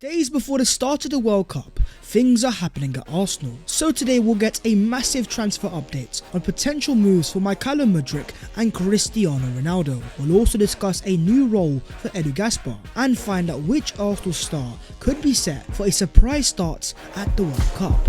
Days before the start of the World Cup, things are happening at Arsenal. So today we'll get a massive transfer update on potential moves for Mykhaylo Mudryk and Cristiano Ronaldo. We'll also discuss a new role for Edu Gaspar and find out which Arsenal star could be set for a surprise start at the World Cup.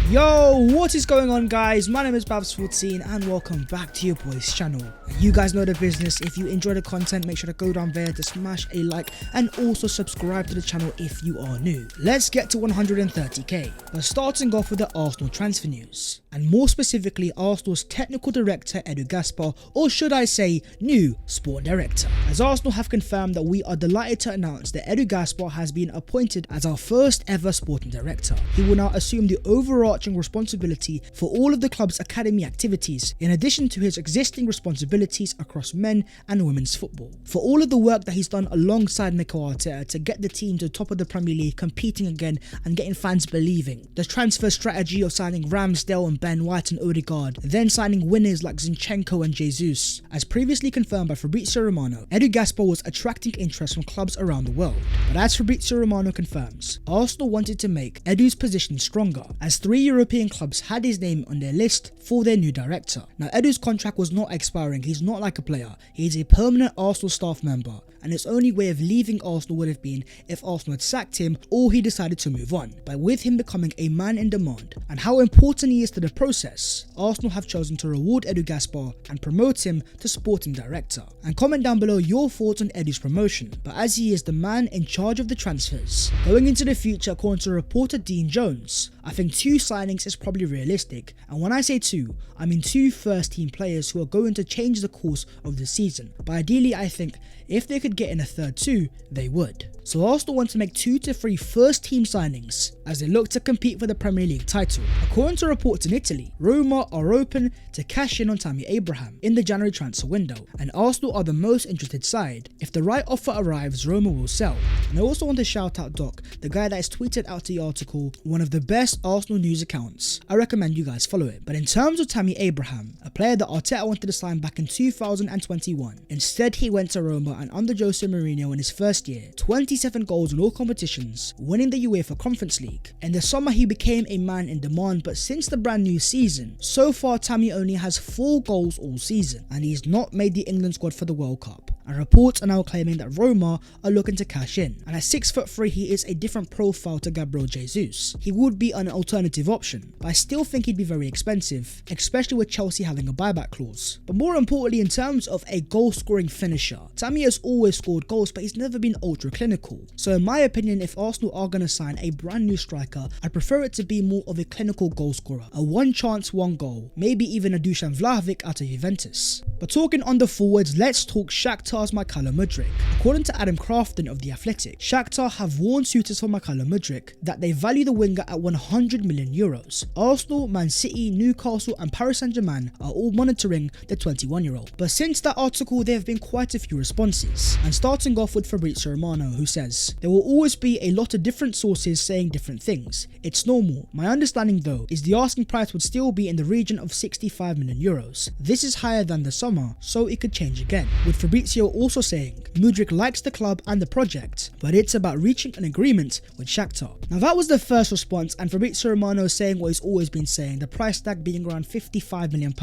Yo, what is going on guys? My name is Babs14 and welcome back to your boys channel. You guys know the business. If you enjoy the content, make sure to go down there to smash a like and also subscribe to the channel if you are new. Let's get to 130k. But starting off with the Arsenal transfer news, and more specifically Arsenal's technical director Edu Gaspar, or should I say new sport director. As Arsenal have confirmed that we are delighted to announce that Edu Gaspar has been appointed as our first ever sporting director. He will now assume the overarching responsibility for all of the club's academy activities, in addition to his existing responsibilities across men and women's football. For all of the work that he's done alongside Mykhaylo Mudryk to get the team to the top of the Premier League, competing again and getting fans believing. The transfer strategy of signing Ramsdale and Ben White and Odegaard, then signing winners like Zinchenko and Jesus. As previously confirmed by Fabrizio Romano, Edu Gaspar was attracting interest from clubs around the world. But as Fabrizio Romano confirms, Arsenal wanted to make Edu's position stronger, as 3 European clubs had his name on their list for their new director. Now Edu's contract was not expiring, he's not like a player, he's a permanent Arsenal staff member, and his only way of leaving Arsenal would have been if Arsenal had sacked him or he decided to move on. But with him becoming a man in demand and how important he is to the process, Arsenal have chosen to reward Edu Gaspar and promote him to sporting director. And comment down below your thoughts on Edu's promotion, but as he is the man in charge of the transfers. Going into the future, according to reporter Dean Jones, I think 2 signings is probably realistic, and when I say 2, I mean 2 first team players who are going to change the course of the season. But ideally I think if they could get in a third too, they would. So Arsenal want to make 2 to 3 first team signings as they look to compete for the Premier League title. According to reports in Italy, Roma are open to cash in on Tammy Abraham in the January transfer window, and Arsenal are the most interested side. If the right offer arrives, Roma will sell. And I also want to shout out Doc, the guy that has tweeted out the article, one of the best Arsenal news accounts. I recommend you guys follow it. But in terms of Tammy Abraham, a player that Arteta wanted to sign back in 2021, instead he went to Roma, and under Jose Mourinho in his first year, 27 goals in all competitions, winning the UEFA Conference League. In the summer he became a man in demand, but since the brand new season, so far Tammy only has 4 goals all season, and he's not made the England squad for the World Cup. And reports are now claiming that Roma are looking to cash in, and at 6'3" he is a different profile to Gabriel Jesus. He would be an alternative option, but I still think he'd be very expensive, especially with Chelsea having a buyback clause. But more importantly, in terms of a goal scoring finisher, Tammy has always scored goals, but he's never been ultra clinical. So in my opinion, if Arsenal are going to sign a brand new striker, I prefer it to be more of a clinical goal scorer, a one chance one goal, maybe even a Dusan Vlahovic out of Juventus. But talking on the forwards, let's talk Shakhtar's Mykhaylo Mudryk. According to Adam Crafton of The Athletic, Shakhtar have warned suitors for Mykhaylo Mudryk that they value the winger at 100 million euros. Arsenal, Man City, Newcastle and Paris Saint-Germain are all monitoring the 21-year-old. But since that article, there have been quite a few responses. And starting off with Fabrizio Romano, who says, "There will always be a lot of different sources saying different things. It's normal. My understanding though is the asking price would still be in the region of 65 million euros. This is higher than the summer, so it could change again." With Fabrizio also saying, Mudryk likes the club and the project, but it's about reaching an agreement with Shakhtar. Now that was the first response, and Fabrizio Romano saying what he's always been saying, the price tag being around £55 million.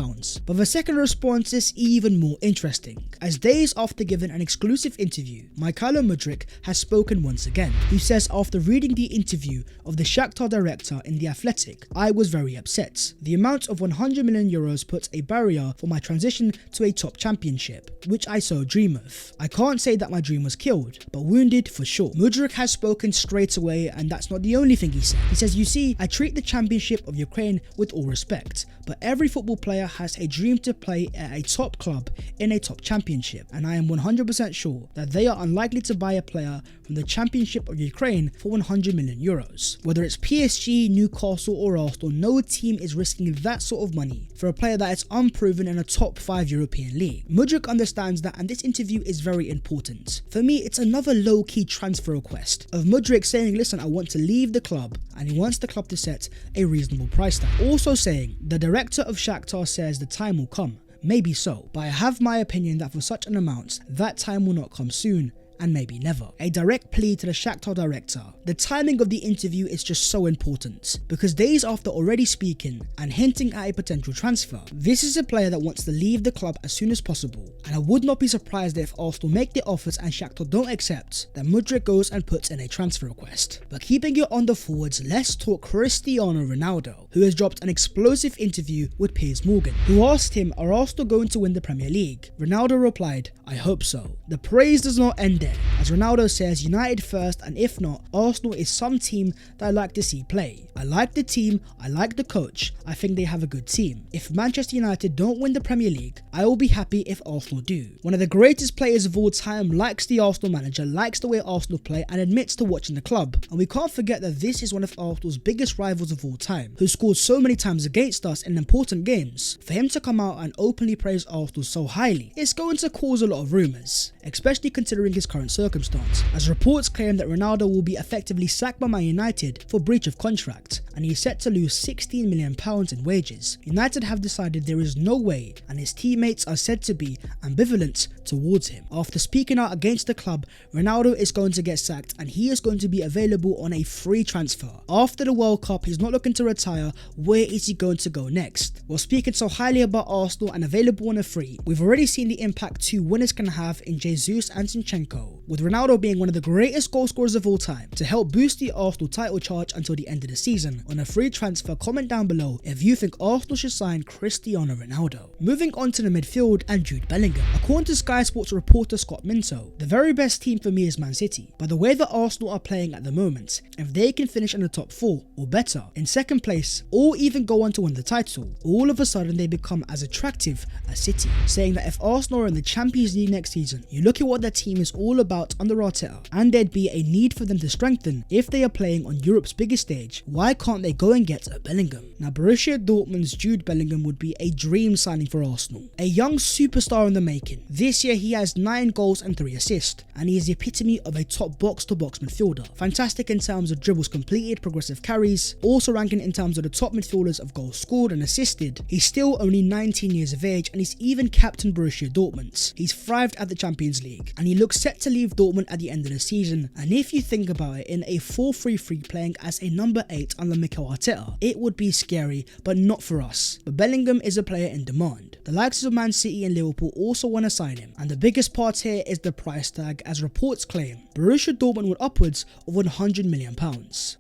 But the second response is even more interesting, as days after giving an exclusive interview, Mykhaylo Mudryk has spoken once again. He says, after reading the interview of the Shakhtar director in The Athletic, I was very upset. The amount of 100 million euros puts a barrier for my transition to a top championship, which I so dream of. I can't say that my dream was killed, but wounded for sure. Mudryk has spoken straight away, and that's not the only thing he said. He says, "You see, I treat the championship of Ukraine with all respect, but every football player has a dream to play at a top club in a top championship, and I am 100% sure that they are unlikely to buy a player from the championship of Ukraine for 100 million euros. Whether it's PSG, Newcastle or Arsenal, no team is risking that sort of money for a player that is unproven in a top 5 European league." Mudryk understands that, and this interview is very important. For me, it's another low-key transfer request of Mudryk saying, listen, I want to leave the club, and he wants the club to set a reasonable price tag. Also saying, the director of Shakhtar says the time will come. maybe so, but I have my opinion that for such an amount, that time will not come soon, and maybe never. A direct plea to the Shakhtar director. The timing of the interview is just so important, because days after already speaking and hinting at a potential transfer, this is a player that wants to leave the club as soon as possible, and I would not be surprised if Arsenal make the offers and Shakhtar don't accept, then Mudryk goes and puts in a transfer request. But keeping it on the forwards, let's talk Cristiano Ronaldo, who has dropped an explosive interview with Piers Morgan, who asked him, are Arsenal going to win the Premier League? Ronaldo replied, I hope so. The praise does not end there, as Ronaldo says United first, and if not, Arsenal is some team that I like to see play. I like the team, I like the coach, I think they have a good team. If Manchester United don't win the Premier League, I will be happy if Arsenal do. One of the greatest players of all time likes the Arsenal manager, likes the way Arsenal play, and admits to watching the club. And we can't forget that this is one of Arsenal's biggest rivals of all time, who scored so many times against us in important games. For him to come out and openly praise Arsenal so highly, it's going to cause a lot of rumours, especially considering his current circumstance, as reports claim that Ronaldo will be effectively sacked by Man United for breach of contract, and he is set to lose £16 million in wages. United have decided there is no way, and his teammates are said to be ambivalent towards him. After speaking out against the club, Ronaldo is going to get sacked, and he is going to be available on a free transfer. After the World Cup, he's not looking to retire. Where is he going to go next? Well, speaking so highly about Arsenal and available on a free, we've already seen the impact two winners can have in Jesus and Zinchenko, with Ronaldo being one of the greatest goal scorers of all time. To help boost the Arsenal title charge until the end of the season, on a free transfer, comment down below if you think Arsenal should sign Cristiano Ronaldo. Moving on to the midfield and Jude Bellingham. According to Sky Sports reporter Scott Minto, the very best team for me is Man City, but the way that Arsenal are playing at the moment, if they can finish in the top 4 or better, in second place, or even go on to win the title, all of a sudden they become as attractive as City, saying that if Arsenal are in the Champions League next season, you look at what their team is all about under Arteta, and there'd be a need for them to strengthen if they are playing on Europe's biggest stage. Why can't they go and get a Bellingham? Now, Borussia Dortmund's Jude Bellingham would be a dream signing for Arsenal. A young superstar in the making. This year he has 9 goals and 3 assists, and he is the epitome of a top box-to-box midfielder. Fantastic in terms of dribbles completed, progressive carries, also ranking in terms of the top midfielders of goals scored and assisted. He's still only 19 years of age, and he's even captained Borussia Dortmund. He's thrived at the Champions League, and he looks set to leave Dortmund at the end of the season. And if you think about it, in a 4-3-3 playing as a number 8 under Mykhaylo Arteta, it would be scary, but not for us. But Bellingham is a player in demand. The likes of Man City and Liverpool also want to sign him, and the biggest part here is the price tag, as reports claim Borussia Dortmund would upwards of £100 million.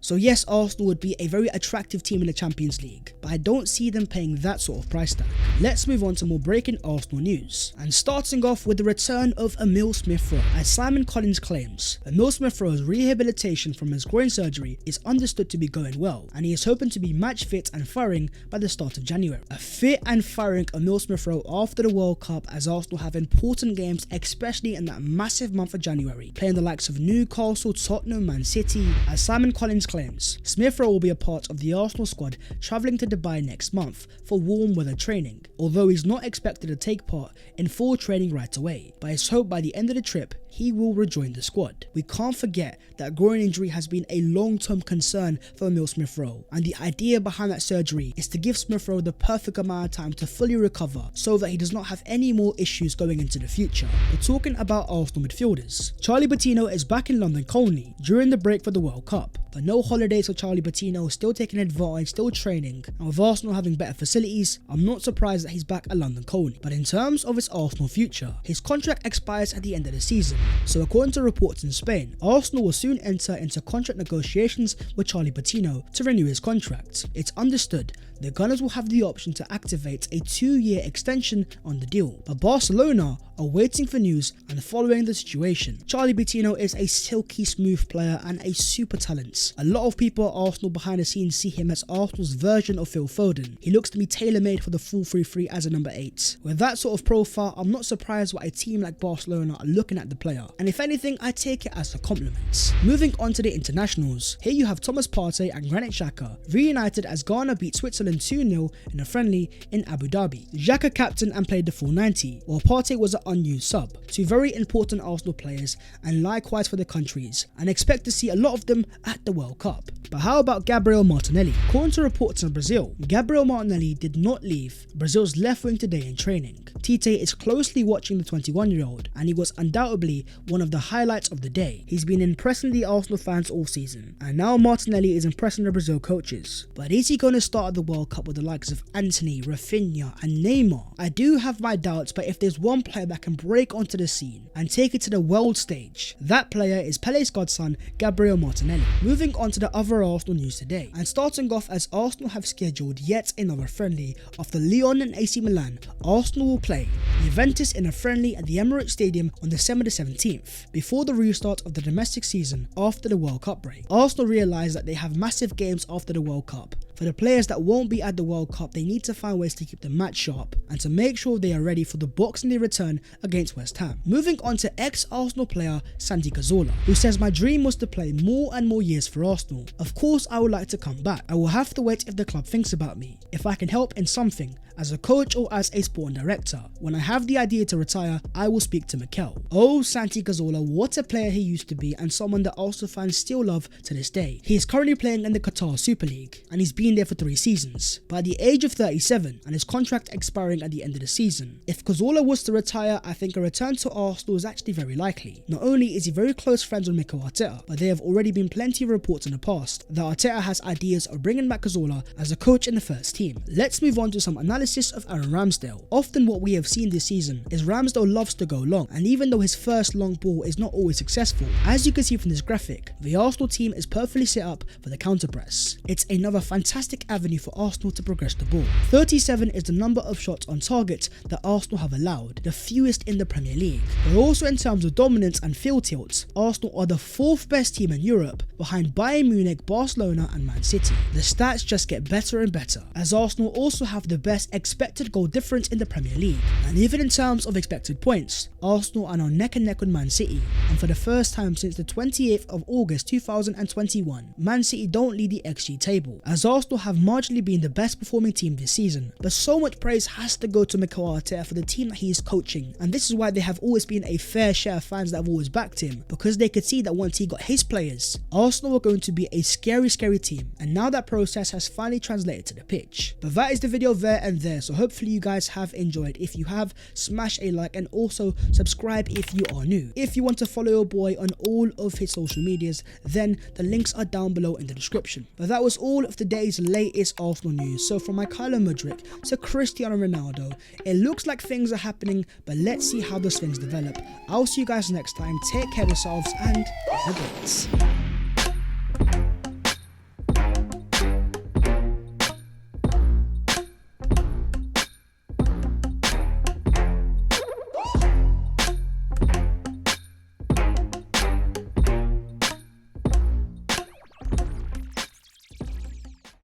So yes, Arsenal would be a very attractive team in the Champions League, but I don't see them paying that sort of price tag. Let's move on to more breaking Arsenal news, and starting off with the return of Emile Smith-Rowe. As Simon Collins claims, Emile Smith-Rowe's rehabilitation from his groin surgery is understood to be going well, and he is hoping to be match fit and firing by the start of January. A fit and firing Emile Smith-Rowe after the World Cup, as Arsenal have important games, especially in that massive month of January, playing the likes of Newcastle, Tottenham, Man City. As Simon Collins claims, Smith-Rowe will be a part of the Arsenal squad travelling to Dubai next month for warm weather training, although he's not expected to take part in full training right away, but it's hoped by the end of the trip he will rejoin the squad. We can't forget that groin injury has been a long-term concern for Emile Smith-Rowe, and the idea behind that surgery is to give Smith-Rowe the perfect amount of time to fully recover so that he does not have any more issues going into the future. We're talking about Arsenal midfielders. Charlie Bettino is back in London Colney during the break for the World Cup, but no holidays for Charlie Bettino, still taking advantage, still training, and with Arsenal having better facilities, I'm not surprised that he's back at London Colney. But in terms of his Arsenal future, his contract expires at the end of the season, so according to reports in Spain, Arsenal will soon enter into contract negotiations with Charlie Bettino to renew his contract. It's understood the Gunners will have the option to activate a 2-year extension on the deal, but Barcelona are waiting for news and following the situation. Charlie Bettino is a silky smooth player and a super talent. A lot of people at Arsenal behind the scenes see him as Arsenal's version of Phil Foden. He looks to be tailor-made for the 4-3-3 as a number 8. With that sort of profile, I'm not surprised why a team like Barcelona are looking at the player, and if anything, I take it as a compliment. Moving on to the internationals, here you have Thomas Partey and Granit Xhaka reunited as Ghana beat Switzerland 2-0 in a friendly in Abu Dhabi. Xhaka captained and played the full 90, while Partey was at unused sub, two very important Arsenal players and likewise for the countries, and expect to see a lot of them at the World Cup. But how about Gabriel Martinelli? According to reports in Brazil, Gabriel Martinelli did not leave Brazil's left wing today in training. Tite is closely watching the 21-year-old and he was undoubtedly one of the highlights of the day. He's been impressing the Arsenal fans all season and now Martinelli is impressing the Brazil coaches. But is he going to start at the World Cup with the likes of Antony, Rafinha and Neymar? I do have my doubts, but if there's one player that can break onto the scene and take it to the world stage, that player is Pele's godson Gabriel Martinelli. Moving on to the other Arsenal news today, and starting off, as Arsenal have scheduled yet another friendly after Lyon and AC Milan, Arsenal will play Juventus in a friendly at the Emirates Stadium on December the 17th, before the restart of the domestic season after the World Cup break. Arsenal realise that they have massive games after the World Cup. For the players that won't be at the World Cup, they need to find ways to keep the match sharp and to make sure they are ready for the Boxing Day return against West Ham. Moving on to ex-Arsenal player Santi Cazorla, who says, "My dream was to play more and more years for Arsenal. Of course I would like to come back. I will have to wait if the club thinks about me. If I can help in something, as a coach or as a sporting director. When I have the idea to retire, I will speak to Mykhaylo." Oh, Santi Cazorla, what a player he used to be and someone that Arsenal fans still love to this day. He is currently playing in the Qatar Super League and he's been there for 3 seasons. But at the age of 37 and his contract expiring at the end of the season, if Cazorla was to retire, I think a return to Arsenal is actually very likely. Not only is he very close friends with Mikel Arteta, but there have already been plenty of reports in the past that Arteta has ideas of bringing back Cazorla as a coach in the first team. Let's move on to some analysis of Aaron Ramsdale. Often what we have seen this season is Ramsdale loves to go long, and even though his first long ball is not always successful, as you can see from this graphic, the Arsenal team is perfectly set up for the counter press. It's another fantastic avenue for Arsenal to progress the ball. 37 is the number of shots on target that Arsenal have allowed, the fewest in the Premier League. But also in terms of dominance and field tilts, Arsenal are the 4th best team in Europe, behind Bayern Munich, Barcelona and Man City. The stats just get better and better, as Arsenal also have the best expected goal difference in the Premier League. And even in terms of expected points, Arsenal are now neck and neck with Man City, and for the first time since the 28th of August 2021, Man City don't lead the XG table, as Arsenal have marginally been the best performing team this season. But so much praise has to go to Mikel Arteta for the team that he is coaching, and this is why they have always been a fair share of fans that have always backed him, because they could see that once he got his players, Arsenal were going to be a scary team, and now that process has finally translated to the pitch. But that is the video there and there, so hopefully you guys have enjoyed. If you have, smash a like and also subscribe if you are new. If you want to follow your boy on all of his social medias, then the links are down below in the description. But that was all of today's latest Arsenal news. So from Mykhaylo Mudryk to Cristiano Ronaldo, it looks like things are happening, but let's see how those things develop. I'll see you guys next time. Take care of yourselves and have a great.